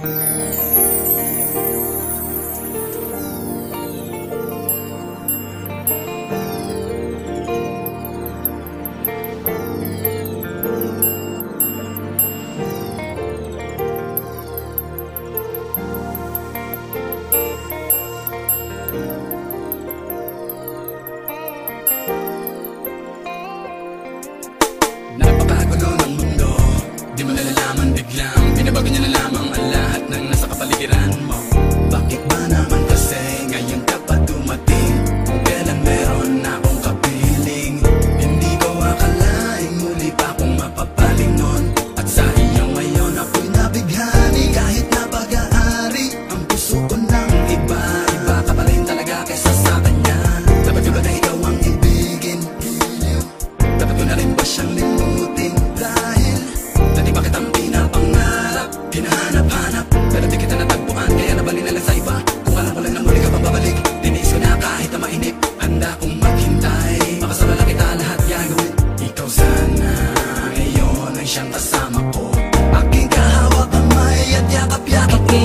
Napakagulo ng mundo, di mo nalalaman biglang binabago niya na lamang ang lahat ng nasa kapaligiran mo. Bakit ba naman kasi ngayon ka pa dumating? Kung kailan meron akong kapiling, hindi ko akalaing muli pa akong mapapalingon. At sa iyo ngayon ako'y nabighani. Kahit na pag-aari ang puso ko ng iba, iba ka pa rin talaga kaysa sa kanya. Dapat ko ba na ikaw ang ibigin? Dapat ko na rin ba siyang limutin? Dahil dati bakit ang pinapangarap, hinahanap-hanap, pero di kita natagpuan, kaya nabalik na lang sa iba. Kung alam ko lang na muli ka pang babalik, tiniis ko na kahit na mainip. Handa kong maghintay, makasama lang kita lahat gagawin. Ikaw sana ngayon ay siyang kasama ko, aking kahawak kamay at yakap-yakap ko.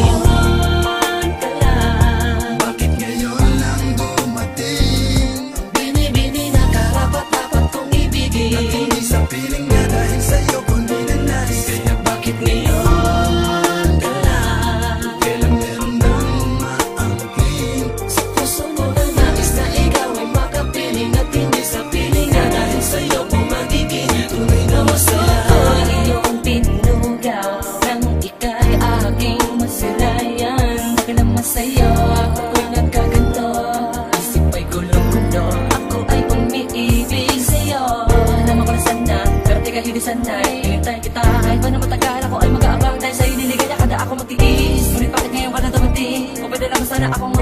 Bakit ngayon lang dumating? Bini-bini na karapat-dapat kong ibigin. At hindi sa piling nga dahil sa'yo ko ninanais. Kaya bakit ngayon ka lang? Kailan meron nang umaangkin? Sa puso mo na nais na ikaw ay makapiling. At hindi sa piling na dahil sa'yo kung magiging tunay na masaya. Ako'y iyong pinugaw nang ika'y aking masilayan. Bakit naman sa'yo ako'y nagkaganto? Isip ay gulong-gulo, ako ay umiibig sa'yo. Naman ko na sana, pero di ka hindi sanay. Hinintay kita kahit pa na matagal, ako ay mag-aabang. Dahil sa'yo niligaya kada ako magtiis. Ngunit bakit ngayon ka na dumating? Kung pwede lang sana akong